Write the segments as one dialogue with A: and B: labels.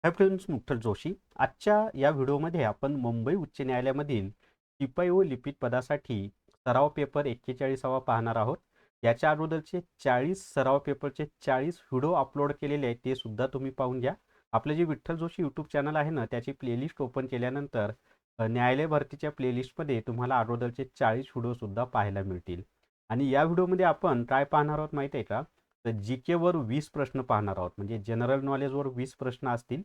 A: Hi friends, मुक्तल Joshi. आजच्या या व्हिडिओमध्ये आपण मुंबई उच्च न्यायालयामधील शिपाई व लिपिक पदासाठी सराव पेपर 41वा पाहणार आहोत. याच्या अगोदरचे 40 सराव पेपरचे 40 व्हिडिओ अपलोड केलेले आहेत, ते सुद्धा तुम्ही पाहून घ्या. आपलं जे विठ्ठल जोशी यूट्यूब चॅनल आहे ना, त्याची प्लेलिस्ट ओपन केल्यानंतर न्यायालय भरतीच्या प्लेलिस्टमध्ये तुम्हाला अगोदरचे 40 व्हिडिओ सुद्धा पाहायला मिळतील. आणि या व्हिडिओमध्ये आपण काय पाहणार आहोत माहिती आहे का? तर जी वर 20 प्रश्न पाहणार आहोत. म्हणजे जनरल नॉलेजवर 20 प्रश्न असतील,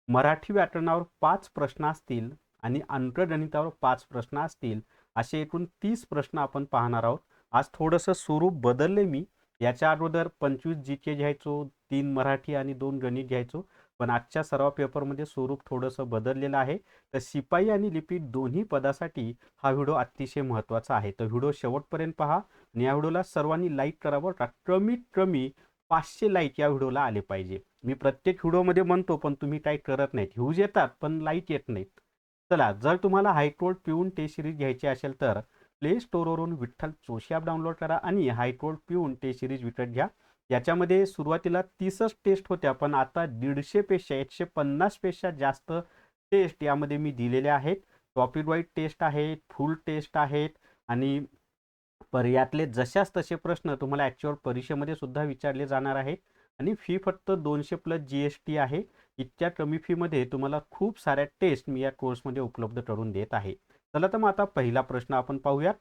A: मराठी व्याकरणावर 5 प्रश्न असतील आणि अंकगणितावर 5 प्रश्न असतील. असे एकूण 30 प्रश्न आपण पाहणार आहोत. आज थोडंसं स्वरूप बदलले मी. याच्या अगोदर 25 जी के घ्यायचो, 3 मराठी आणि 2 गणित घ्यायचो. पण आजच्या सराव पेपरमध्ये स्वरूप थोडंसं बदललेलं आहे. तर शिपाई आणि लिपिक दोन्ही पदासाठी हा व्हिडिओ अतिशय महत्त्वाचा आहे. तर व्हिडिओ शेवटपर्यंत पहा आणि या व्हिडिओला सर्वांनी लाईक करावं. कमीत कमी 500 लाईक या व्हिडिओला आले पाहिजे. मी प्रत्येक व्हिडिओमध्ये म्हणतो, पण तुम्ही काही करत नाहीत. व्ह्यूज येतात पण लाईक येत नाहीत. चला, जर तुम्हाला हायकोर्ट पिऊन टेस्ट सिरीज घ्यायची असेल तर प्ले स्टोअरवरून विठ्ठल जोशी ॲप डाउनलोड करा आणि हायकोर्ट पिऊन टेस्ट सिरीज विकत घ्या. याच्यामध्ये सुरुवातीला 30च टेस्ट होत्या, पण आता 150 पेक्षा 150 पेक्षा जास्त टेस्ट यामध्ये मी दिलेले आहेत. टॉपिक वाईज टेस्ट आहेत, फुल टेस्ट आहेत आणि पर्यायातले जशाच तसे प्रश्न तुम्हाला ॲक्च्युअल परीक्षेमध्ये सुद्धा विचारले जाणार आहेत. आणि फी फक्त 200 प्लस GST आहे. इतक्या कमी फीमध्ये तुम्हाला खूप साऱ्या टेस्ट मी या कोर्समध्ये उपलब्ध करून देत आहे. चला तर मग आता पहिला प्रश्न आपण पाहूयात.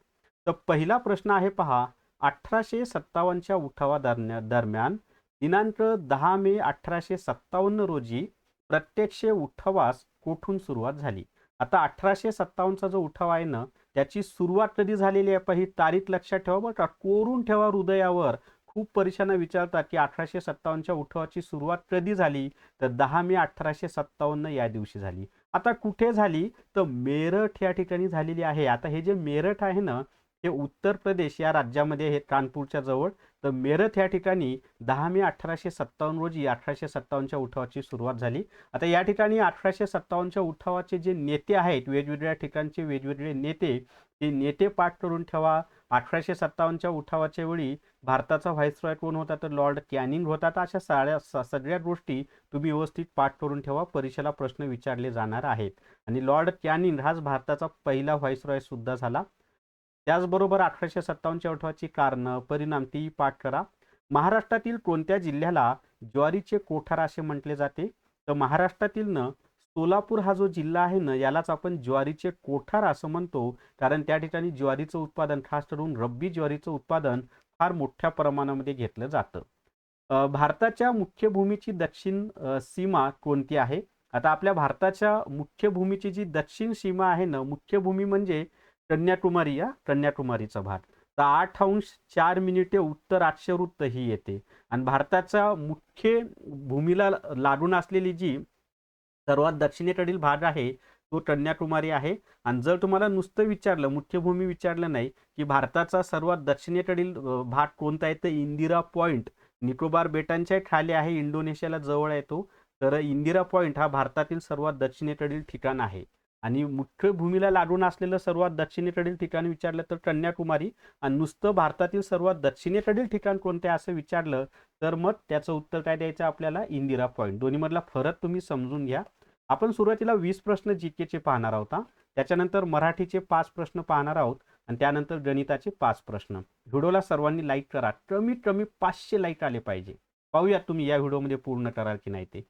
A: तर पहिला प्रश्न आहे पहा. 1857च्या उठावा दरम्यान दिनांक 10 मे 1857 रोजी प्रत्यक्ष उठावास कोठून सुरुवात झाली? आता 1857चा जो उठाव आहे ना, त्याची सुरुवात कधी झालेली आहे ही तारीख लक्षात ठेवा बरं का. कोरून ठेवा हृदयावर. खूप परीक्षांना विचारतात की 1857च्या उठावाची सुरुवात कधी झाली? तर 10 मे 1857 या दिवशी झाली. आता कुठे झाली? तर मेरठ या ठिकाणी झालेली आहे. आता हे जे मेरठ आहे ना, हे उत्तर प्रदेश या राज्यामध्ये आहे, कानपूरच्या जवळ. तर मेरठ या ठिकाणी 10 मे 1857 रोजी 1857च्या उठावाची सुरुवात झाली. आता या ठिकाणी 1857च्या उठावाचे जे नेते आहेत, वेगवेगळ्या ठिकाणचे वेगवेगळे नेते, ते नेते पाठ करून ठेवा. 1857च्या उठावाच्या वेळी भारताचा व्हाईसरॉय कोण होता? तर लॉर्ड कॅनिंग होता. तर अशा सगळ्या गोष्टी तुम्ही व्यवस्थित पाठ करून ठेवा. परीक्षेला प्रश्न विचारले जाणार आहेत. आणि लॉर्ड कॅनिंग हाच भारताचा पहिला व्हाईसरॉय सुद्धा झाला. त्याचबरोबर 1857च्या उठावाची कारणं, परिणाम ती पाठ करा. महाराष्ट्रातील कोणत्या जिल्ह्याला ज्वारीचे कोठार असे म्हटले जाते? तर महाराष्ट्रातील न सोलापूर हा जो जिल्हा आहे ना, यालाच आपण ज्वारीचे कोठार असं म्हणतो. कारण त्या ठिकाणी ज्वारीचं उत्पादन, खास करून रब्बी ज्वारीचं उत्पादन फार मोठ्या प्रमाणामध्ये घेतलं जातं. भारताच्या मुख्य भूमीची दक्षिण सीमा कोणती आहे? आता आपल्या भारताच्या मुख्य भूमीची जी दक्षिण सीमा आहे ना, मुख्य भूमी म्हणजे कन्याकुमारी, या कन्याकुमारीचा भाग. तर 8°4' उत्तर अक्षवृत्त ही येते. आणि भारताच्या मुख्य भूमीला लागून असलेली जी सर्वात दक्षिणेकडील भाग आहे तो कन्याकुमारी आहे. आणि जर तुम्हाला नुसतं विचारलं, मुख्य भूमी विचारलं नाही, की भारताचा सर्वात दक्षिणेकडील भाग कोणता आहे, तर इंदिरा पॉइंट निकोबार बेटांच्या खाली आहे, इंडोनेशियाला जवळ आहे तो. तर इंदिरा पॉइंट हा भारतातील सर्वात दक्षिणेकडील ठिकाण आहे. आणि मुख्य भूमीला लागून असलेलं सर्वात दक्षिणेकडील ठिकाण विचारलं तर कन्याकुमारी. आणि नुसतं भारतातील सर्वात दक्षिणेकडील ठिकाण कोणते असं विचारलं तर मग त्याचं उत्तर काय द्यायचं आपल्याला? इंदिरा पॉइंट. दोन्हीमधला फरक तुम्ही समजून घ्या. आपण सुरुवातीला 20 प्रश्न जीकेचे पाहणार आहोत. त्याच्यानंतर मराठीचे 5 प्रश्न पाहणार आहोत आणि त्यानंतर गणिताचे 5 प्रश्न. व्हिडिओला सर्वांनी लाईक करा. कमीत कमी 500 लाईक आले पाहिजे. पाहूयात तुम्ही या व्हिडिओमध्ये पूर्ण कराल की नाही ते.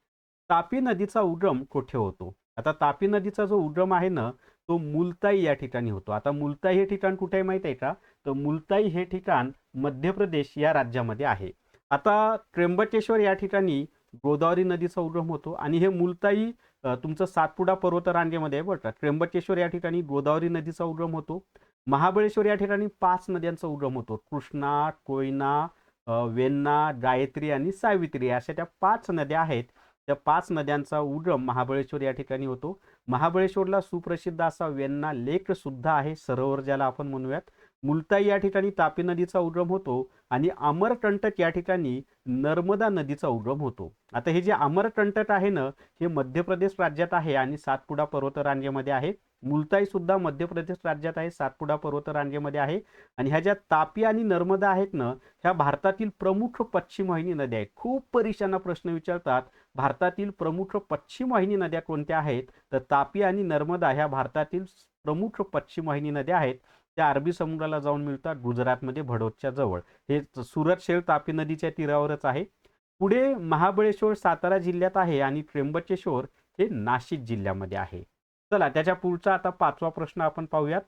A: तापी नदीचा उगम कुठे होतो? आता तापी नदीचा जो उगम आहे ना, तो मुलताई या ठिकाणी होतो. आता मुलताई हे ठिकाण कुठे आहे माहिती आहे का? तर मुलताई हे ठिकाण मध्य प्रदेश या राज्यामध्ये आहे. आता त्र्यंबकेश्वर या ठिकाणी गोदावरी नदीचा उगम होतो. आणि हे मुलताई तुमचं सातपुडा पर्वत रांगेमध्ये आहे बरं का. त्र्यंबकेश्वर या ठिकाणी गोदावरी नदीचा उगम होतो. महाबळेश्वर या ठिकाणी 5 नद्यांचा उगम होतो. कृष्णा, कोयना, वेण्णा, गायत्री आणि सावित्री अशा त्या 5 नद्या आहेत. त्या 5 नद्यांचा उगम महाबळेश्वर या ठिकाणी होतो. महाबळेश्वरला सुप्रसिद्ध असा वेण्णा लेक सुद्धा आहे, सरोवर ज्याला आपण म्हणूयात. मुलताई या ठिकाणी तापी नदीचा उगम होतो. आणि अमरकंटक या ठिकाणी नर्मदा नदीचा उगम होतो. आता हे जे अमरकंटक आहे ना, हे मध्य प्रदेश राज्यात आहे आणि सातपुडा पर्वतरांगेमध्ये आहे. मुलताई सुद्धा मध्य प्रदेश राज्यात आहे, सातपुडा पर्वत रांगेमध्ये आहे. आणि ह्या ज्या तापी आणि नर्मदा आहेत ना, ह्या भारतातील प्रमुख पश्चिम वाहिनी नद्या आहेत. खूप परीक्षांना प्रश्न विचारतात, भारतातील प्रमुख पश्चिम वाहिनी नद्या कोणत्या आहेत? तर तापी आणि नर्मदा ह्या भारतातील प्रमुख पश्चिम वाहिनी नद्या आहेत. त्या अरबी समुद्राला जाऊन मिळतात गुजरातमध्ये भडोतच्या जवळ. हे सुरत शेल तापी नदीच्या तीरावरच आहे. पुढे महाबळेश्वर सातारा जिल्ह्यात आहे आणि त्र्यंबकेश्वर हे नाशिक जिल्ह्यामध्ये आहे. चला त्याच्या पुढचा आता 5वा प्रश्न आपण पाहूयात.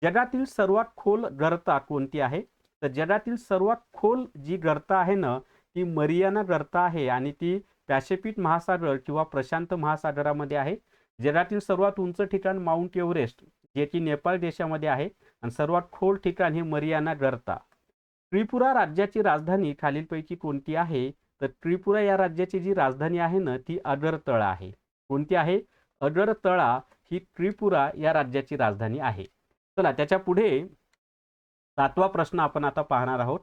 A: जगातील सर्वात खोल गर्ता कोणती आहे? तर जगातील सर्वात खोल जी गर्ता आहे ना, ती मरियाना गर्ता आहे आणि ती पॅसिफिक महासागर किंवा प्रशांत महासागरामध्ये आहे. जगातील सर्वात उंच ठिकाण माउंट एव्हरेस्ट जे की नेपाळ देशामध्ये आहे आणि सर्वात खोल ठिकाण हे मरियाना गर्ता. त्रिपुरा राज्याची राजधानी खालीलपैकी कोणती आहे? तर त्रिपुरा या राज्याची जी राजधानी आहे ना, ती अगरतळा आहे. कोणती आहे? अगरतळा ही त्रिपुरा या राज्याची राजधानी आहे. चला त्याच्या पुढे 7वा प्रश्न आपण आता पाहणार आहोत.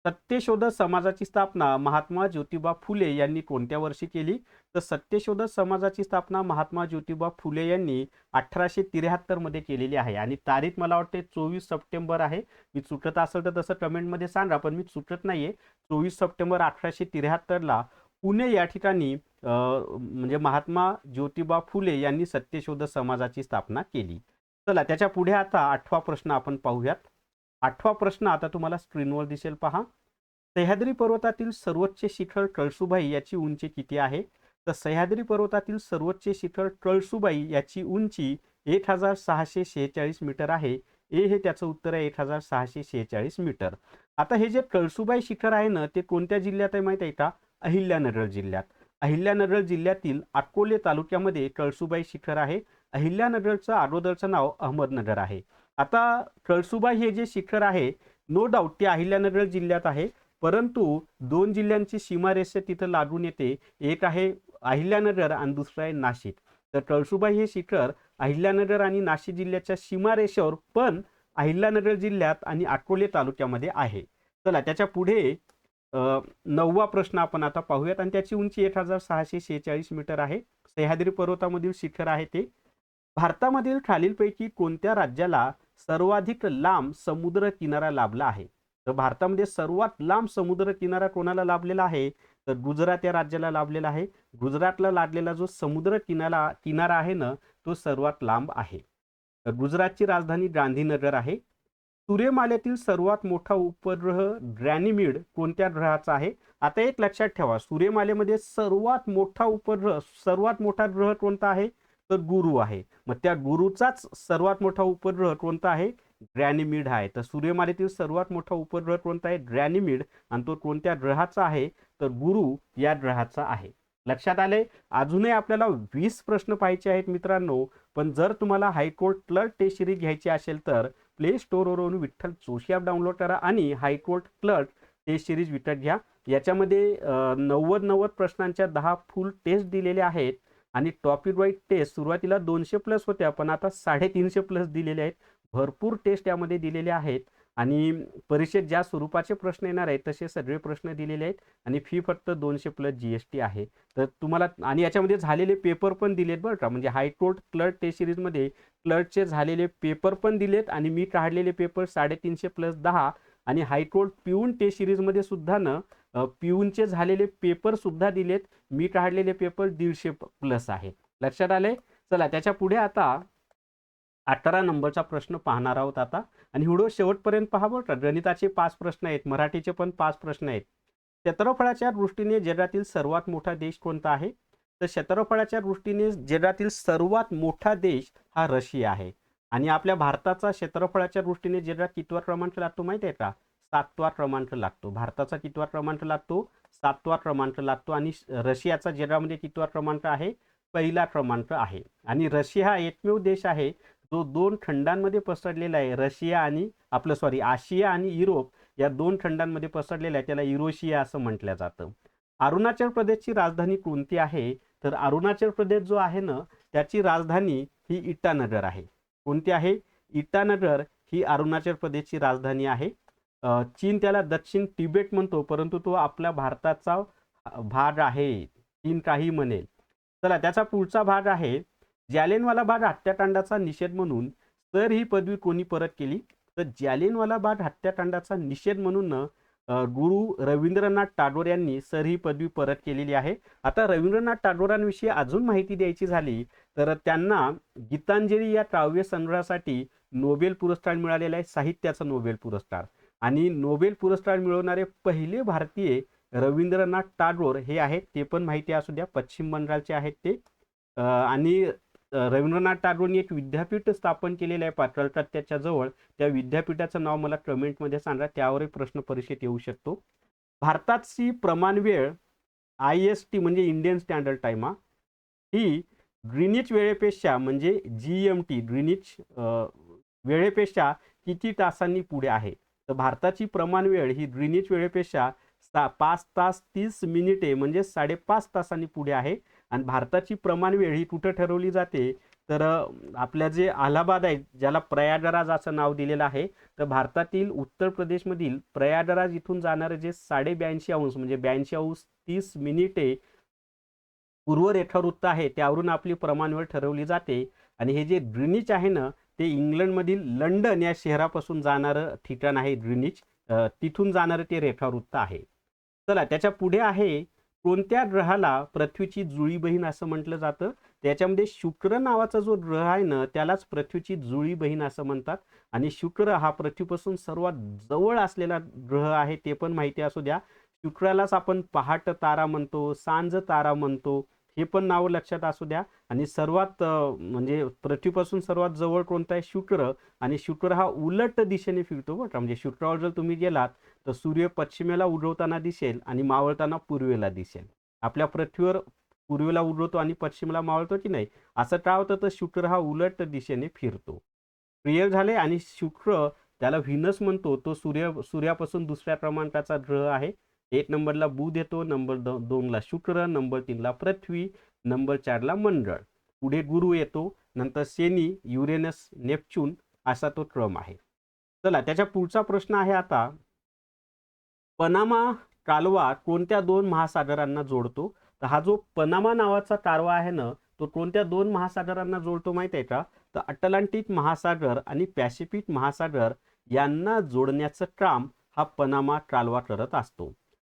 A: सत्यशोधक समाजाची स्थापना महात्मा ज्योतिबा फुले यांनी कोणत्या वर्षी केली? तर सत्यशोधक समाजाची स्थापना महात्मा ज्योतिबा फुले यांनी 1873 मध्ये केलेली आहे आणि तारीख मला वाटते 24 सप्टेंबर आहे. मी चुकत असेल तर तसं कमेंटमध्ये सांगा, पण मी चुकत नाहीये. 24 सप्टेंबर 1873ला पुणे या ठिकाणी म्हणजे महात्मा ज्योतिबा फुले यांनी सत्यशोधक समाजाची स्थापना केली. चला त्याच्या पुढे आता 8वा प्रश्न आपण पाहूयात. 8वा प्रश्न आता तुम्हाला स्क्रीनवर दिसेल पहा. सह्याद्री पर्वतातील सर्वोच्च शिखर कळसुबाई याची उंची किती आहे? तर सह्याद्री पर्वतातील सर्वोच्च शिखर कळसुबाई याची उंची 1646 मीटर आहे. हे त्याचं उत्तर आहे, 1646 मीटर. आता हे जे कळसुबाई शिखर आहे ना, ते कोणत्या जिल्ह्यात आहे माहिती आहे का? अहिल्यानगर जिल्ह्यात. अहिल्यानगर जिल्ह्यातील अकोले तालुक्यामध्ये कळसुबाई शिखर आहे. अहिल्यानगरचं अगोदरचं नाव अहमदनगर आहे. आता कळसुबाई हे जे शिखर आहे, नो डाऊट ते अहिल्यानगर जिल्ह्यात आहे, परंतु 2 जिल्ह्यांची सीमारेषा तिथं लागून येते. एक आहे अहिल्यानगर आणि दुसरं आहे नाशिक. तर कळसुबाई हे शिखर अहिल्यानगर आणि नाशिक जिल्ह्याच्या सीमारेषेवर पण अहिल्यानगर जिल्ह्यात आणि अकोले तालुक्यामध्ये आहे. चला त्याच्या पुढे 9वा प्रश्न आपण आता पाहूयात आणि त्याची उंची 1646 मीटर आहे. सह्याद्री पर्वतामधील शिखर आहे ते. भारतामधील खालीलपैकी कोणत्या राज्याला सर्वाधिक लांब समुद्र किनारा लाभला आहे? तर भारतामध्ये सर्वात लांब समुद्र किनारा कोणाला लाभलेला आहे? तर गुजरात या राज्याला लाभलेला आहे. गुजरातला लाभलेला जो समुद्र किनारा आहे ना, तो सर्वात लांब आहे. तर गुजरातची राजधानी गांधीनगर आहे. सूर्यमालेतील सर्वात मोठा उपग्रह गॅनिमीड कोणत्या ग्रहाचा आहे? आता एक लक्षात ठेवा, सूर्यमालेमध्ये सर्वात मोठा ग्रह कोणता आहे? तर गुरु आहे. मग त्या गुरुचाच सर्वात मोठा उपग्रह कोणता आहे? गॅनिमीड आहे. तर सूर्यमालेतील सर्वात मोठा उपग्रह कोणता आहे? गॅनिमीड. आणि तो कोणत्या ग्रहाचा आहे? तर गुरु या ग्रहाचा आहे. लक्षात आले? अजूनही आपल्याला 20 प्रश्न पाहायचे आहेत मित्रांनो. पण जर तुम्हाला हायकोर्ट क्लर्क टेस्ट सिरीज घ्यायची असेल तर प्ले स्टोअरवरून विठ्ठल जोशी ॲप डाउनलोड करा आणि हायकोर्ट क्लर्क टेस्ट सिरीज विकत घ्या. याच्यामध्ये 90 प्रश्नांच्या 10 फुल टेस्ट दिलेल्या आहेत आणि टॉपिक वाईज टेस्ट सुरुवातीला 200+ होत्या, पण आता 350+ दिलेल्या आहेत. भरपूर टेस्ट यामध्ये दिलेले आहेत आणि परीक्षेत ज्या स्वरूपाचे प्रश्न येणार आहेत तसे सगळे प्रश्न दिलेले आहेत आणि फी फक्त 200+ GST आहे. तर तुम्हाला आणि याच्यामध्ये झालेले पेपर पण दिलेत बरं का. म्हणजे हायकोर्ट क्लर्क टेस्ट सिरीजमध्ये क्लर्कचे झालेले पेपर पण दिलेत आणि मी काढलेले पेपर 350+10 आणि हायकोर्ट पिऊन टेस्ट सिरीजमध्ये सुद्धा ना पिऊनचे झालेले पेपर सुद्धा दिलेत. मी काढलेले पेपर 150+ आहेत. लक्षात आले? चला त्याच्या पुढे आता 18 नंबरचा प्रश्न पाहणार आहोत आता आणि व्हिडिओ शेवटपर्यंत पहा बरं का. गणिताचे 5 प्रश्न आहेत, मराठीचे पण 5 प्रश्न आहेत. क्षेत्रफळाच्या दृष्टीने जगातील सर्वात मोठा देश कोणता आहे? तर क्षेत्रफळाच्या दृष्टीने जगातील सर्वात मोठा देश हा रशिया आहे आणि आपल्या भारताचा क्षेत्रफळाच्या दृष्टीने जगात कितवा क्रमांक लागतो माहिती आहे का? 7वा क्रमांक लागतो. भारताचा कितवा क्रमांक लागतो? 7वा क्रमांक लागतो आणि रशियाचा जगामध्ये कितवा क्रमांक आहे? पहिला क्रमांक आहे. आणि रशिया हा एकमेव देश आहे जो 2 खंडांमध्ये पसरलेला आहे. आशिया आणि युरोप या 2 खंडांमध्ये पसरलेला आहे. त्याला युरोशिया असं म्हटलं जातं. अरुणाचल प्रदेशची राजधानी कोणती आहे? तर अरुणाचल प्रदेश जो आहे ना, त्याची राजधानी ही इटानगर आहे. कोणती आहे? इटानगर ही अरुणाचल प्रदेशची राजधानी आहे. चीन त्याला दक्षिण तिबेट म्हणतो, परंतु तो आपल्या भारताचा भाग आहे. चीन काही म्हणेल. चला त्याचा पुढचा भाग आहे जालियनवाला बाग हत्याकांडाचा निषेध म्हणून सर ही पदवी कोणी परत केली? तर जालियनवाला बाग हत्याकांडाचा निषेध म्हणून गुरु रवींद्रनाथ टागोर यांनी सर ही पदवी परत केलेली आहे. आता रवींद्रनाथ टागोरांविषयी अजून माहिती द्यायची झाली तर त्यांना गीतांजली या काव्य संग्रहासाठी नोबेल पुरस्कार मिळालेला आहे, साहित्याचा नोबेल पुरस्कार. आणि नोबेल पुरस्कार मिळवणारे पहिले भारतीय रवींद्रनाथ टागोर हे आहेत, ते पण माहिती असू द्या. पश्चिम बंगालचे आहेत ते. आणि रवींद्रनाथ टागोरनी एक विद्यापीठ स्थापन केलेलं आहे पाटण त्याच्या जवळ. त्या विद्यापीठाचं नाव मला कमेंटमध्ये सांगा, त्यावरही प्रश्न परीक्षेत येऊ शकतो. भारताची प्रमाण वेळ IST म्हणजे इंडियन स्टँडर्ड टाइम ही ग्रीनिच वेळेपेक्षा म्हणजे GMT ग्रीनिच वेळेपेक्षा किती तासांनी पुढे आहे? तर भारताची प्रमाण वेळ ही ग्रीनिच वेळेपेक्षा 5 तास 30 मिनिटे म्हणजे 5.5 तासांनी पुढे आहे. आणि भारताची प्रमाण वेळ ही कुठं ठरवली जाते? तर आपल्या जे अलाहाबाद आहे, ज्याला प्रयागराज असं नाव दिलेलं आहे, तर भारतातील उत्तर प्रदेशमधील प्रयागराज इथून जाणारे जे 82.5 म्हणजे 82 अंश 30 मिनिटे पूर्व रेखावृत्त आहे, त्यावरून आपली प्रमाण वेळ ठरवली जाते. आणि हे जे ग्रीनिच आहे ना, ते इंग्लंडमधील लंडन या शहरापासून जाणारं ठिकाण आहे ग्रीनिच. तिथून जाणारं ते रेखावृत्त आहे. चला त्याच्या पुढे आहे, कोणत्या ग्रहाला पृथ्वीची जुळी बहीण असं म्हटलं जातं? त्याच्यामध्ये शुक्र नावाचा जो ग्रह आहे ना, त्यालाच पृथ्वीची जुळी बहीण असं म्हणतात. आणि शुक्र हा पृथ्वीपासून सर्वात जवळ असलेला ग्रह आहे, ते पण माहिती असू द्या. शुक्रालाच आपण पहाट तारा म्हणतो, सांज तारा म्हणतो, हे पण नाव लक्षात असू द्या. आणि सर्वात म्हणजे पृथ्वीपासून सर्वात जवळ कोणता आहे? शुक्र. आणि शुक्र हा उलट दिशेने फिरतो बरं का. म्हणजे शुक्रावर जर तुम्ही गेलात तर सूर्य पश्चिमेला उगवताना दिसेल आणि मावळताना पूर्वेला दिसेल. आपल्या पृथ्वीवर पूर्वेला उगवतो आणि पश्चिमेला मावळतो की नाही, असं का होतं? तर शुक्र हा उलट दिशेने फिरतो. क्लिअर झाले. आणि शुक्र त्याला व्हीनस म्हणतो, तो सूर्यापासून दुसऱ्या क्रमांकाचा ग्रह आहे. 1 नंबरला बुध येतो, नंबर 2ला शुक्र, नंबर 3ला पृथ्वी, नंबर 4ला मंगळ, पुढे गुरु येतो, नंतर शनी, युरेनस, नेपच्यून असा तो क्रम आहे. चला त्याच्या पुढचा प्रश्न आहे आता, पनामा कालवा कोणत्या 2 महासागरांना जोडतो? तर हा जो पनामा नावाचा कालवा आहे ना, तो कोणत्या 2 महासागरांना जोडतो माहित आहे का? तर अटलांटिक महासागर आणि पॅसिफिक महासागर यांना जोडण्याचं काम हा पनामा कालवा करत असतो.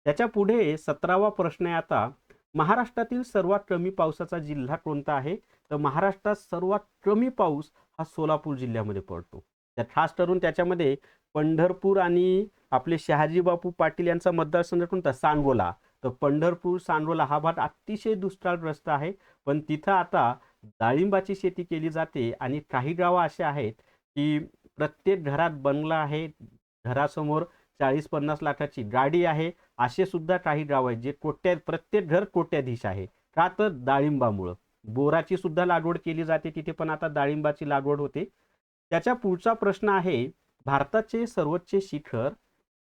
A: त्याच्या पुढे 17वा प्रश्न आहे आता, महाराष्ट्रातील सर्वात कमी पावसाचा जिल्हा कोणता आहे? तर महाराष्ट्रात सर्वात कमी पाऊस हा सोलापूर जिल्ह्यामध्ये पडतो. त्या खास करून त्याच्यामध्ये पंढरपूर आणि आपले शहाजी बापू पाटील यांचा मतदारसंघ कोणता? सांगोला. तर पंढरपूर सांगोला हा भाग अतिशय दुष्काळग्रस्त आहे. पण तिथं आता डाळिंबाची शेती केली जाते. आणि काही गावं असे आहेत की प्रत्येक घरात बंगला आहे, घरासमोर 40-50 लाखाची गाडी आहे, असे सुद्धा काही गाव आहेत जे प्रत्येक घर कोट्याधीश आहे. का? तर डाळिंबामुळं. बोराची सुद्धा लागवड केली जाते तिथे, पण आता डाळिंबाची लागवड होते. त्याच्या पुढचा प्रश्न आहे, भारताचे सर्वोच्च शिखर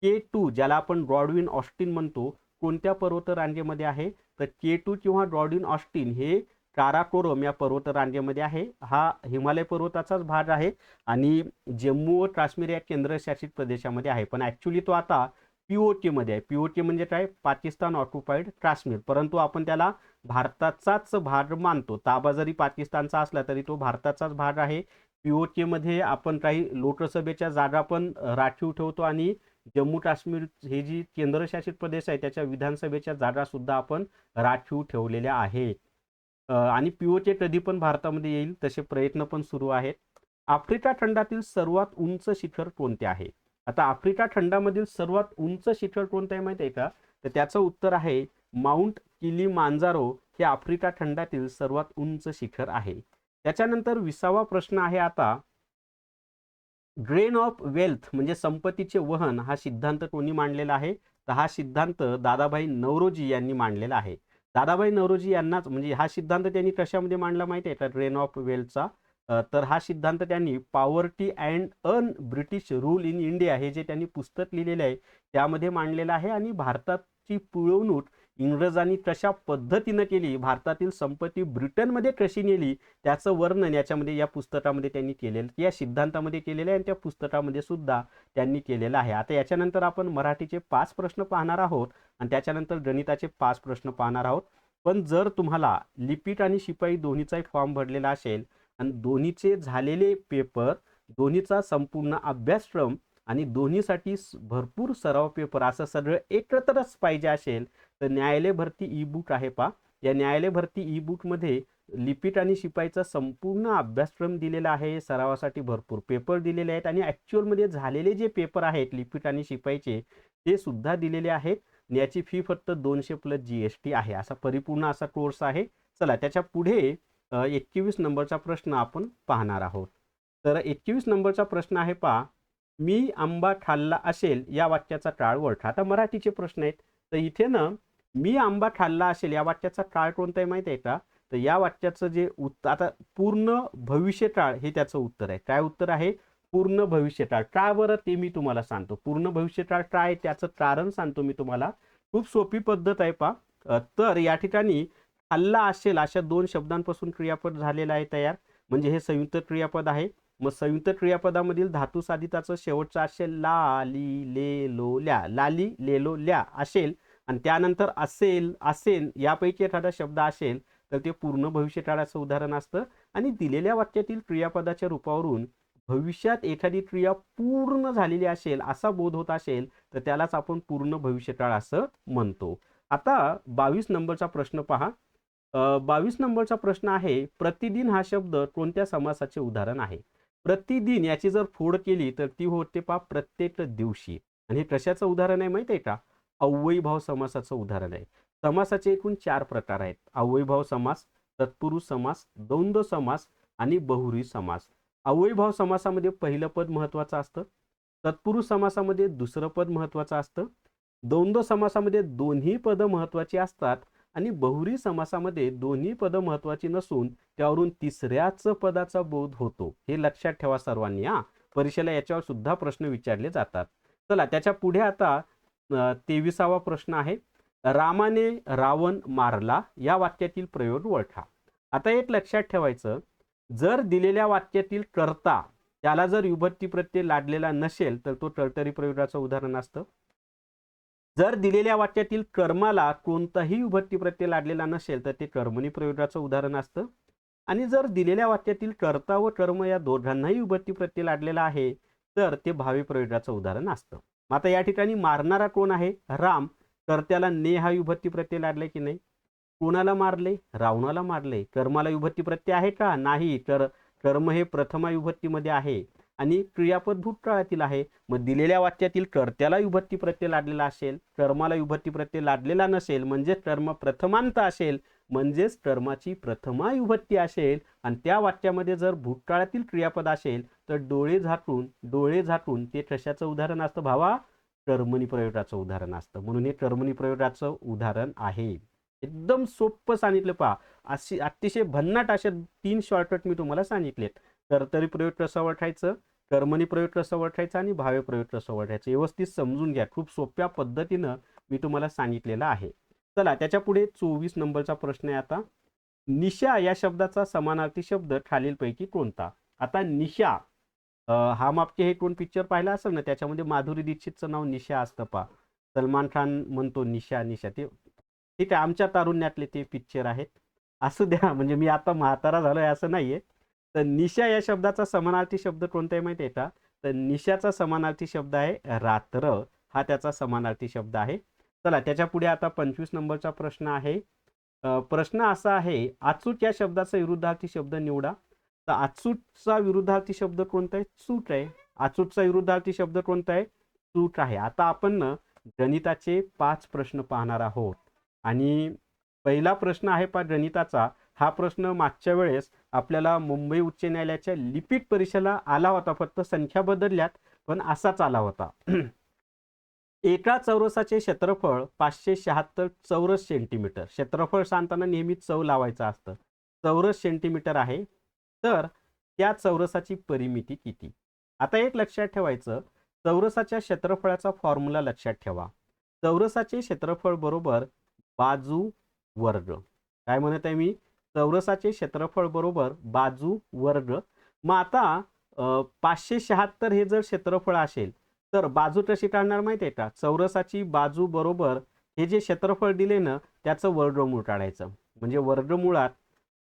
A: K2 ज्याला आपण गॉडविन ऑस्टिन म्हणतो, कोणत्या पर्वतरांगेमध्ये आहे? तर K2 किंवा गॉडविन ऑस्टिन हे काराकोरम या पर्वतरांगेमध्ये आहे. हा हिमालय पर्वताचाच भाग आहे आणि जम्मू व काश्मीर या केंद्रशासित प्रदेशामध्ये आहे. पण ॲक्च्युली तो आता POK मध्ये आहे. POK म्हणजे काय? पाकिस्तान ऑक्युपाईड काश्मीर. परंतु आपण त्याला भारताचाच भाग मानतो. ताबा जरी पाकिस्तानचा असला तरी तो भारताचाच भाग आहे. POK मध्ये आपण काही लोकसभेच्या जागा पण राखीव ठेवतो आणि जम्मू काश्मीर हे जी केंद्रशासित प्रदेश आहे त्याच्या विधानसभेच्या जागा सुद्धा आपण राखीव ठेवलेल्या आहेत. आणि POK कधी पण भारतामध्ये येईल तसे प्रयत्न पण सुरू आहेत. आफ्रिका खंडातील सर्वात उंच शिखर कोणते आहे? आता आफ्रिका खंडामधील सर्वात उंच शिखर कोणते आहे माहिती आहे का? तर त्याचं उत्तर आहे माउंट किलीमांजारो हे आफ्रिका खंडातील सर्वात उंच शिखर आहे. त्याच्यानंतर 20वा प्रश्न आहे आता, ड्रेन ऑफ वेल्थ म्हणजे संपत्तीचे वहन हा सिद्धांत कोणी मांडलेला आहे? तर हा सिद्धांत दादाभाई नौरोजी यांनी मांडलेला आहे. दादाभाई नौरोजी यांनाच म्हणजे हा सिद्धांत त्यांनी कशामध्ये मांडला माहिती आहे का? ड्रेन ऑफ वेल्थचा. तर हा सिद्धांत त्यांनी poverty and un-British rule in India हे जे त्यांनी पुस्तक लिहिलेले आहे त्यामध्ये मांडलेलं आहे. आणि भारताची पिळवणूक इंग्रजांनी कशा पद्धतीनं केली, भारतातील संपत्ती ब्रिटनमध्ये कशी नेली, त्याचं वर्णन याच्यामध्ये या पुस्तकामध्ये त्यांनी केलेलं, या सिद्धांतामध्ये केलेलं आहे आणि त्या पुस्तकामध्ये सुद्धा त्यांनी केलेलं आहे. आता याच्यानंतर आपण मराठीचे 5 प्रश्न पाहणार आहोत आणि त्याच्यानंतर गणिताचे 5 प्रश्न पाहणार आहोत. पण जर तुम्हाला लिपिक आणि शिपाई दोन्हीचाही फॉर्म भरलेला असेल आणि दोन्हीचे झालेले पेपर, दोन्हीचा संपूर्ण अभ्यासक्रम आणि दोन्हीसाठी भरपूर सराव पेपर असं सगळं एकत्रच पाहिजे असेल तर न्यायालय भरती ई बुक आहे पहा. या न्यायालय भरती ई बुकमध्ये लिपिक आणि शिपाईचा संपूर्ण अभ्यासक्रम दिलेला आहे, सरावासाठी भरपूर पेपर दिलेले आहेत आणि ॲक्च्युअलमध्ये झालेले जे पेपर आहेत लिपिक आणि शिपाईचे ते सुद्धा दिलेले आहेत. याची फी फक्त 200 प्लस GST आहे. असा परिपूर्ण असा कोर्स आहे. चला त्याच्या पुढे 21 नंबरचा प्रश्न आपण पाहणार आहोत. तर 21 नंबरचा प्रश्न आहे पहा, मी आंबा खाल्ला असेल या वाक्याचा काळ ओळखा. आता मराठीचे प्रश्न आहेत. तर इथे ना मी आंबा खाल्ला असेल या वाक्याचा काळ कोणता आहे माहिती आहे का? तर या वाक्याचं जे उत्तर, आता पूर्ण भविष्यकाळ हे त्याचं उत्तर आहे. काय उत्तर आहे? पूर्ण भविष्यकाळ. का बरं ते मी तुम्हाला सांगतो. पूर्ण भविष्यकाळ काय आहे त्याचं कारण सांगतो मी तुम्हाला. खूप सोपी पद्धत आहे पहा. तर या ठिकाणी खाल्ला असेल अशा 2 शब्दांपासून क्रियापद झालेला आहे तयार. म्हणजे हे संयुक्त क्रियापद आहे. मग संयुक्त क्रियापदामधील धातू साधिताचं शेवटचं असेल ला, ली, ले, लो, ल्या. लाली, लेलो, ल्या असेल आणि त्यानंतर असेल, असेल यापैकी एखादा शब्द असेल तर ते पूर्ण भविष्यकाळाचं उदाहरण असतं. आणि दिलेल्या वाक्यातील क्रियापदाच्या रूपावरून भविष्यात एखादी क्रिया पूर्ण झालेली असेल असा बोध होत असेल तर त्यालाच आपण पूर्ण भविष्यकाळ असं म्हणतो. आता 22 नंबरचा प्रश्न पहा. 22 नंबरचा प्रश्न आहे, प्रतिदिन हा शब्द कोणत्या समासाचे उदाहरण आहे? प्रतिदिन याची जर फोड केली तर ती होते पहा प्रत्येक दिवशी. आणि हे कशाचं उदाहरण आहे माहिती आहे का? अव्ययीभाव समासाचं उदाहरण आहे. समासाचे एकूण 4 प्रकार आहेत. अव्ययीभाव समास, तत्पुरुष समास, द्वंद्व समास आणि बहुव्रीही समास. अव्ययीभाव समासामध्ये पहिलं पद महत्वाचं असतं. तत्पुरुष समासामध्ये दुसरं पद महत्वाचं असतं. द्वंद्व समासामध्ये दोन्ही पद महत्वाची असतात आणि बहुव्रीही समासामध्ये दोन्ही पद महत्वाची नसून त्यावरून तिसऱ्याच पदाचा बोध होतो. हे लक्षात ठेवा सर्वांनी हा. परीक्षेला याच्यावर सुद्धा प्रश्न विचारले जातात. चला त्याच्या पुढे आता 23वा प्रश्न आहे, रामाने रावण मारला या वाक्यातील प्रयोग ओळखा. आता एक लक्षात ठेवायचं, जर दिलेल्या वाक्यातील कर्ता त्याला जर विभक्ती प्रत्यय लादलेला नसेल तर तो टर्टरी प्रयोगाचं उदाहरण असतं. जर दिलेल्या वाक्यातील कर्माला कोणताही विभक्ती प्रत्यय लादलेला नसेल तर ते कर्मणी प्रयोगाचं उदाहरण असतं. आणि जर दिलेल्या वाक्यातील कर्ता व कर्म या दोघांनाही विभक्ती प्रत्यय लादलेला आहे तर ते भावी प्रयोगाचं उदाहरण असतं. आता या ठिकाणी मारणारा कोण आहे? राम. कर्त्याला ने हा विभक्ती प्रत्यय लादलाय की नाही? कोणाला मारले? रावणाला मारले. कर्माला विभक्ती प्रत्यय आहे का? नाही. तर कर्म हे प्रथमा विभक्तीमध्ये आहे आणि क्रियापद भूतकाळातील आहे. मग दिलेल्या वाक्यातील कर्त्याला विभक्ती प्रत्यय लादलेला असेल, कर्माला विभक्ती प्रत्यय लादलेला नसेल म्हणजे कर्म प्रथमांत असेल, म्हणजेच कर्माची प्रथमा विभक्ती असेल आणि त्या वाक्यामध्ये जर भूतकाळातील क्रियापद असेल तर डोळे झाकून ते कशाचं उदाहरण असतं भावा? कर्मणी प्रयोगाचं उदाहरण असतं. म्हणून हे कर्मणी प्रयोगाचं उदाहरण आहे. एकदम सोपं सांगितलं पहा. अशी अतिशय भन्नाट असे 3 शॉर्टकट मी तुम्हाला सांगितलेत. कर्तरी प्रयोग कसं ओळखायचं, कर्मणी प्रयोग कसं ओळखायचं आणि भावे प्रयोग कसं ओळखायचं व्यवस्थित समजून घ्या. खूप सोप्या पद्धतीनं मी तुम्हाला सांगितलेलं आहे. चला त्याच्या पुढे 24 नंबरचा प्रश्न आहे आता, निशा या शब्दाचा समानार्थी शब्द खालीलपैकी कोणता? आता निशा, हम आपके हे कोण पिक्चर पाहिला असेल ना, त्याच्यामध्ये माधुरी दीक्षितचं नाव निशा असतं पहा. सलमान खान म्हणतो निशा निशा. ते ठीक आहे, आमच्या तारुण्यातले ते पिक्चर आहेत. असू द्या, म्हणजे मी आता म्हातारा झालोय असं नाहीये. तर निशा या शब्दाचा समानार्थी शब्द कोणता आहे माहिती आहे का? तर निशाचा समानार्थी शब्द आहे रात्र. हा त्याचा समानार्थी शब्द आहे. चला त्याच्या पुढे आता 25 नंबरचा प्रश्न आहे. प्रश्न असा आहे, अचूक या शब्दाचा विरुद्धार्थी शब्द निवडा. तर अचूकचा विरुद्धार्थी शब्द कोणता आहे? चूक आहे. अचूकचा विरुद्धार्थी शब्द कोणता आहे? चूक आहे. आता आपण गणिताचे 5 प्रश्न पाहणार आहोत आणि पहिला प्रश्न आहे पहा गणिताचा. हा प्रश्न मागच्या वेळेस आपल्याला मुंबई उच्च न्यायालयाच्या लिपिक परीक्षेला आला होता, फक्त संख्या बदलल्यात पण असाच आला होता. एका चौरसाचे क्षेत्रफळ 576 चौरस सेंटीमीटर. क्षेत्रफळ सांगताना नेहमी चौ लावायचं असतं. चौरस सेंटीमीटर आहे. तर त्या चौरसाची परिमिती किती? आता एक लक्षात ठेवायचं, चौरसाच्या क्षेत्रफळाचा फॉर्म्युला लक्षात ठेवा. चौरसाचे क्षेत्रफळ बरोबर बाजू वर्ग. काय म्हणत आहे मी? चौरसाचे क्षेत्रफळ बरोबर बाजू वर्ग. मग आता 576 हे जर क्षेत्रफळ असेल तर बाजू कशी काढणार माहिती आहे का? चौरसाची बाजू बरोबर हे जे क्षेत्रफळ दिले ना त्याचं वर्गमूळ काढायचं. म्हणजे वर्गमुळात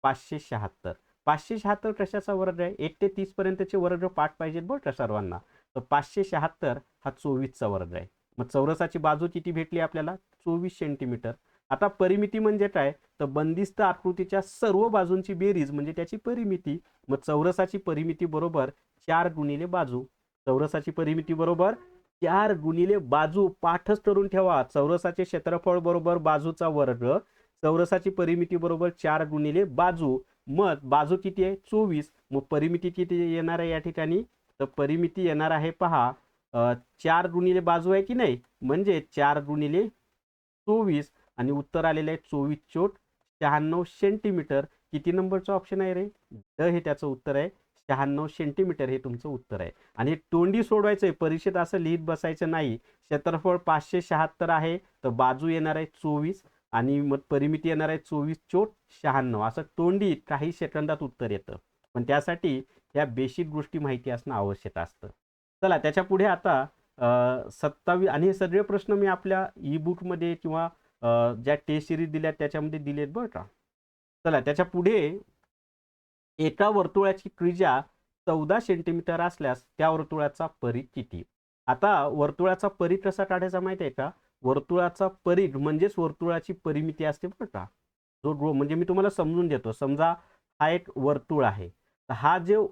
A: 576. 576 कशाचा वर्ग आहे? 1 ते 30 पर्यंतचे वर्ग पाठ पाहिजेत बरं का सर्वांना. तर 576 हा 24चा वर्ग आहे. मग चौरसाची बाजू किती भेटली आपल्याला? 24 सेंटीमीटर. आता परिमिती म्हणजे काय? तर बंदिस्त आकृतीच्या सर्व बाजूंची बेरीज म्हणजे त्याची परिमिती. मग चौरसाची परिमिती बरोबर 4 गुणिले बाजू. चौरसाची परिमिती बरोबर 4 गुणिले बाजू. पाठच करून ठेवा. चौरसाचे क्षेत्रफळ बरोबर बाजूचा वर्ग. चौरसाची परिमिती बरोबर 4 गुणिले बाजू. मग बाजू किती आहे? 24. मग परिमिती किती येणार आहे या ठिकाणी? तर परिमिती येणार आहे पहा 4 गुणिले बाजू आहे की नाही, म्हणजे 4 गुणिले 24 आणि उत्तर आलेलं आहे 24 चोट 96 सेंटीमीटर. किती नंबरचं ऑप्शन आहे रे? ड हे त्याचं उत्तर आहे. 96 सेंटीमीटर हे तुमचं उत्तर आहे. आणि तोंडी सोडवायचं आहे, परीक्षेत असं लिहित बसायचं नाही. क्षेत्रफळ 576 आहे तर बाजू येणार आहे 24 आणि मग परिमिती येणार आहे 24 चोट 96. असं तोंडी काही सेकंदात उत्तर येतं. पण त्यासाठी या बेसिक गोष्टी माहिती असणं आवश्यक असतं. चला त्याच्या पुढे आता 27 आणि हे सगळे प्रश्न मी आपल्या ई बुकमध्ये किंवा ज्या टेस्ट सिरीज दिल्या त्याच्यामध्ये दिलेत बरं का. चला त्याच्या पुढे एका वर्तुळाची त्रिज्या 14 सेंटीमीटर असल्यास त्या वर्तुळाचा परिघ किती? आता वर्तुळाचा परिघ कसा काढायचा माहिती आहे का? वर्तुळाचा परिघ म्हणजेच वर्तुळाची परिमिती असते बरं का. जो म्हणजे मी तुम्हाला समजून देतो. समजा हा एक वर्तुळ आहे, तर हा जो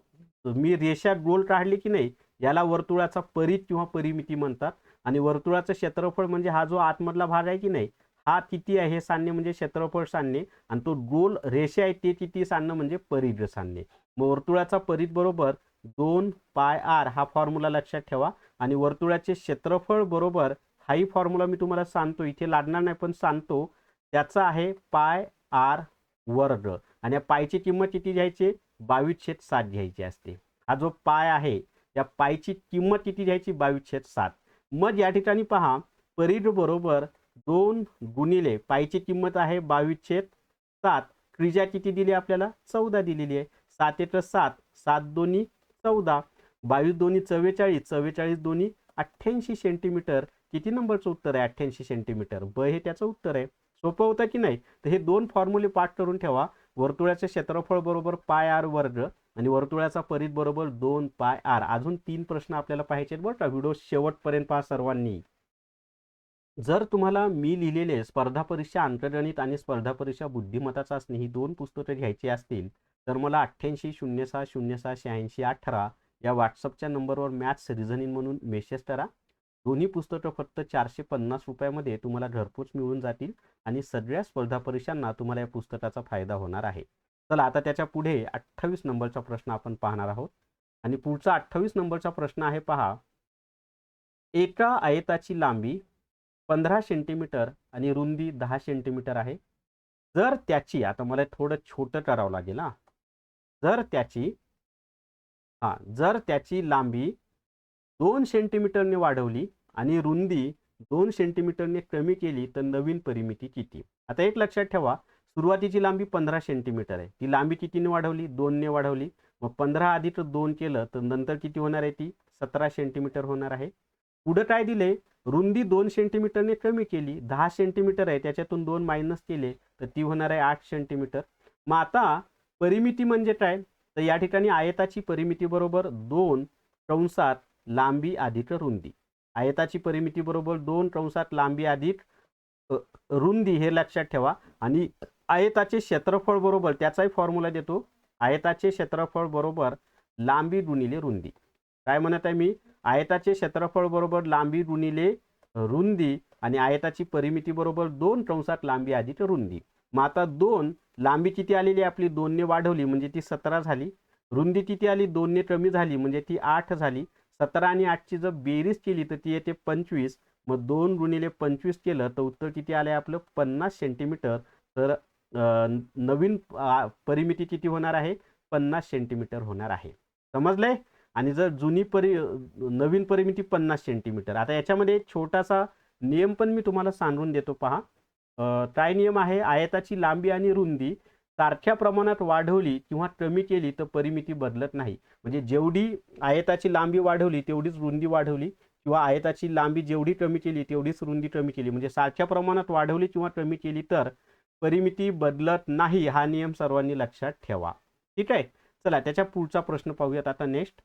A: मी रेषा गोल काढली की नाही याला वर्तुळाचा परिघ किंवा परिमिती म्हणतात. आणि वर्तुळाचं क्षेत्रफळ म्हणजे हा जो आतमधला भाग आहे की नाही हा किती आहे हे सांगणे म्हणजे क्षेत्रफळ सांगणे. आणि तो गोल रेषा आहे ते किती सांगणं म्हणजे परिघ सांगणे. मग वर्तुळाचा परिघ बरोबर 2 पाय आर हा फॉर्म्युला लक्षात ठेवा. आणि वर्तुळाचे क्षेत्रफळ बरोबर हाही फॉर्म्युला मी तुम्हाला सांगतो, इथे लागणार नाही पण सांगतो. त्याचा आहे पाय आर वर्ग. आणि या पायची किंमत किती घ्यायची? 22/7 घ्यायची असते. हा जो पाय आहे या पायची किंमत किती घ्यायची? 22/7. मग या ठिकाणी पहा परिघ बरोबर 2 गुणिले पायची किंमत आहे 22/7. त्रिज्या किती दिली आपल्याला? 14 दिलेली आहे. 7 एक 7, 7 दोन्ही 14, 22 दोन्ही 44, 44 दोन्ही 88 सेंटीमीटर. किती नंबरचं उत्तर आहे? 88 सेंटीमीटर. ब हे त्याचं उत्तर आहे. सोपं होतं की नाही? तर हे दोन फॉर्म्युले पाठ करून ठेवा. वर्तुळाचे क्षेत्रफळ बरोबर पाय आर वर्ग आणि वर्तुळाचा परिघ बरोबर 2 पाय आर. अजून 3 प्रश्न आपल्याला पाहायचे बरं का. व्हिडिओ शेवटपर्यंत पहा सर्वांनी. जर तुम्हाला मी लिहिलेले स्पर्धा परीक्षा अंकगणित आणि स्पर्धा परीक्षा बुद्धिमत्ता चाचणी ही 2 पुस्तकं घ्यायची असतील तर मला 88 06 06 86 18 या व्हॉट्सअपच्या नंबरवर मॅथ्स रिझनिंग म्हणून मेसेज करा. दोन्ही पुस्तकं फक्त 450 रुपयामध्ये तुम्हाला घरपोच मिळून जातील आणि सगळ्या स्पर्धा परीक्षांना तुम्हाला या पुस्तकाचा फायदा होणार आहे. चला आता त्याच्या पुढे 28 नंबरचा प्रश्न आपण पाहणार आहोत. आणि पुढचा 28 नंबरचा प्रश्न आहे पहा. एका आयताची लांबी 15 सेंटीमीटर आणि रुंदी 10 सेंटीमीटर आहे. जर त्याची, आता मला थोडं छोटं करावं लागेल हा. जर त्याची लांबी 2 सेंटीमीटरने वाढवली आणि रुंदी 2 सेंटीमीटरने कमी केली तर नवीन परिमिती किती? आता एक लक्षात ठेवा, सुरुवातीची लांबी 15 सेंटीमीटर आहे. ती लांबी कितीने वाढवली? 2 ने वाढवली. मग 15 अधिक 2 केलं तर नंतर किती होणार आहे? ती 17 सेंटीमीटर होणार आहे. पुढे काय दिले? रुंदी 2 सेंटीमीटरने कमी केली. 10 सेंटीमीटर आहे, त्याच्यातून 2 मायनस केले तर ती होणार आहे 8 सेंटीमीटर. मग आता परिमिती म्हणजे काय? तर या ठिकाणी आयताची परिमिती बरोबर 2 कंसात लांबी अधिक रुंदी. आयताची परिमिती बरोबर 2 कंसात लांबी अधिक रुंदी हे लक्षात ठेवा. आणि आयताचे क्षेत्रफळ बरोबर त्याचाही फॉर्म्युला देतो. आयताचे क्षेत्रफळ बरोबर लांबी गुणिले रुंदी. काय म्हणत आहे मी? आयताचे क्षेत्रफळ बरोबर लांबी गुणिले रुंदी आणि आयताची परिमिती बरोबर 2 कंसात लांबी अधिक रुंदी. मग आता 2 लांबी किती आलेली आपली? 2 ने वाढवली म्हणजे ती 17 झाली. रुंदी किती आली? 2 ने कमी झाली म्हणजे ती 8 झाली. 17 आणि 8 ची जर बेरीज केली तर ती येते 25. मग 2 गुणिले 25 केलं तर उत्तर किती आलंय आपलं? 50 सेंटीमीटर. तर नवीन परिमिती किती होणार आहे? 50 सेंटीमीटर होणार आहे. समजलंय? आणि जर नवीन परिमिती 50 सेंटीमीटर. आता याच्यामध्ये एक छोटासा नियम पण मी तुम्हाला सांगून देतो पहा. काय नियम आहे? आयताची लांबी आणि रुंदी सारख्या प्रमाणात वाढवली किंवा कमी केली तर परिमिती बदलत नाही. म्हणजे जेवढी आयताची लांबी वाढवली तेवढीच रुंदी वाढवली किंवा आयताची लांबी जेवढी कमी केली तेवढीच रुंदी कमी केली, म्हणजे सारख्या प्रमाणात वाढवली किंवा कमी केली तर परिमिती बदलत नाही, हा नियम सर्वांनी लक्षात ठेवा. ठीक आहे. चला त्याच्या पुढचा प्रश्न पाहूयात आता नेक्स्ट.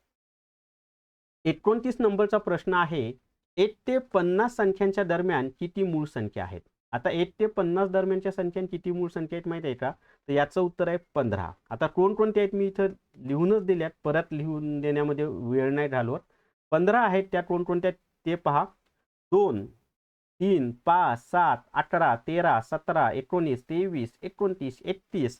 A: 29 नंबरचा प्रश्न आहे, 1 ते 50 संख्यांच्या दरम्यान किती मूळ संख्या आहेत? आता 1 ते 50 दरम्यानच्या संख्या किती मूळ संख्या आहेत माहिती आहे का? तर याचं उत्तर आहे 15. आता कोणकोणते आहेत मी इथं लिहूनच दिल्यात, परत लिहून देण्यामध्ये वेळ नाही घालवत. 15 आहेत, त्या कोणकोणत्या ते पहा. 2, 3, 5, 7, 18, 13, 17, 19, 23, 29, 31,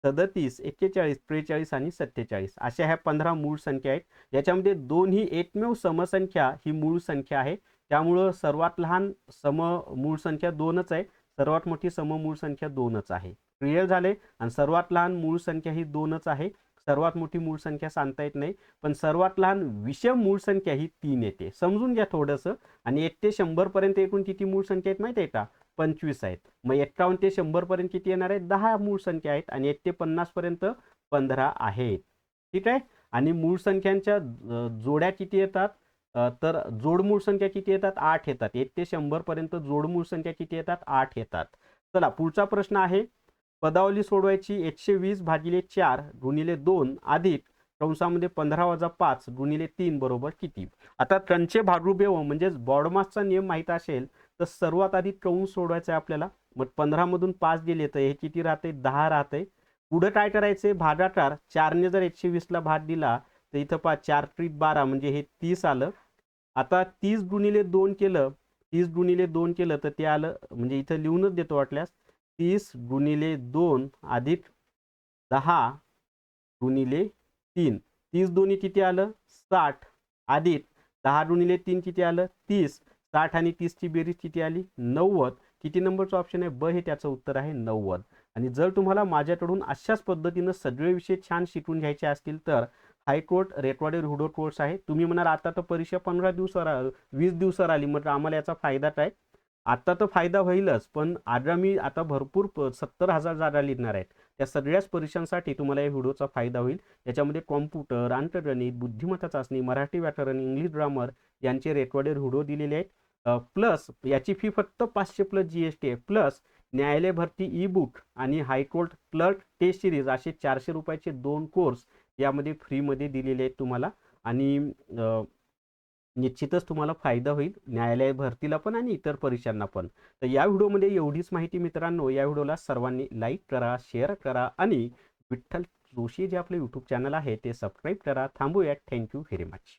A: 37, 41, 43 आणि 47 अशा ह्या 15 मूळ संख्या आहेत. याच्यामध्ये 2 ही एकमेव समसंख्या ही मूळ संख्या आहे. त्यामुळं सर्वात लहान सम मूळ संख्या 2च आहे, सर्वात मोठी सम मूळ संख्या 2च आहे. क्लिअर झाले? आणि सर्वात लहान मूळ संख्या ही 2च आहे. सर्वात मोठी मूळ संख्या सांगता येत नाही, पण सर्वात लहान विषम मूळ संख्या ही 3 येते. समजून घ्या थोडंसं. आणि 1 ते 100 पर्यंत एकूण किती मूळ संख्या आहेत माहिती आहे का? 25 आहेत. मग 51 ते 100 पर्यंत किती येणार आहेत? 10 मूळ संख्या आहेत. आणि 1 ते 50 पर्यंत 15 आहेत. ठीक आहे. आणि मूळ संख्यांच्या जोड्या किती येतात? तर जोड मूळ संख्या किती येतात? 8 येतात. 1 ते 100 पर्यंत जोड मूळ संख्या किती येतात? 8 येतात. चला पुढचा प्रश्न आहे, पदावली सोडवायची. 120 भागिले 4 गुणिले 2 अधिक कंसामध्ये 15 वजा 5 गुणिले 3 बरोबर किती? आता कंचे भागरूबेव म्हणजेच बॉडमासचा नियम माहीत असेल तर सर्वात आधी कंस सोडवायचा आहे आपल्याला. मग 15 मधून 5 गेले तर हे किती राहते? 10 राहते. पुढे काय करायचे? भागाकार. 4 ने जर 120 ला भाग दिला तर इथं 4 त्रिक 12 म्हणजे हे 30 आलं. आता 30 गुणिले 2 केलं, 30 गुणिले 2 केलं तर ते आलं, म्हणजे इथं लिहूनच देतो वाटल्यास, 30 गुणिले 2 अधिक 10 गुणिले 3. 30 दोन्ही किती आलं? 60 अधिक 10 गुणिले 3 किती आलं? 30. 60 आणि 30 ची बेरीज किती आली? 90. किती नंबरचं ऑप्शन आहे? ब हे त्याचं उत्तर आहे 90. आणि जर तुम्हाला माझ्याकडून अशाच पद्धतीनं सगळे विषय छान शिकून घ्यायचे असतील तर हायकोर्ट रेकॉर्डेड व्हिडिओ कोर्स आहे. तुम्ही म्हणाल आता तर परीक्षा 15 दिवसावर 20 दिवसावर आली, मग आम्हाला याचा फायदा काय? आता तर फायदा होईलच, पण आगामी आता भरपूर 70,000 जागा लिहिणार आहेत. त्या सगळ्याच परीक्षांसाठी तुम्हाला या व्हिडिओचा फायदा होईल. याच्यामध्ये कॉम्प्युटर, अंकगणित, बुद्धिमत्ता चाचणी, मराठी व्याकरण, इंग्लिश ग्रामर यांचे रेकॉर्डेड व्हिडिओ दिलेले आहेत. प्लस याची फी फक्त 500 प्लस GST आहे. प्लस न्यायालय भरती ई बुक आणि हायकोर्ट क्लर्क टेस्ट सिरीज असे 400 रुपयाचे 2 कोर्स यामध्ये फ्रीमध्ये दिलेले आहेत तुम्हाला. आणि निश्चितच तुम्हाला फायदा होईल न्यायालय भरतीला पण आणि इतर परीक्षांना पण. तर या व्हिडिओमध्ये एवढीच माहिती मित्रांनो. या व्हिडिओला सर्वांनी लाईक करा, शेअर करा आणि विठ्ठल जोशी जे आपले यूट्यूब चॅनल आहे ते सबस्क्राईब करा. थांबूयात. Thank you very much.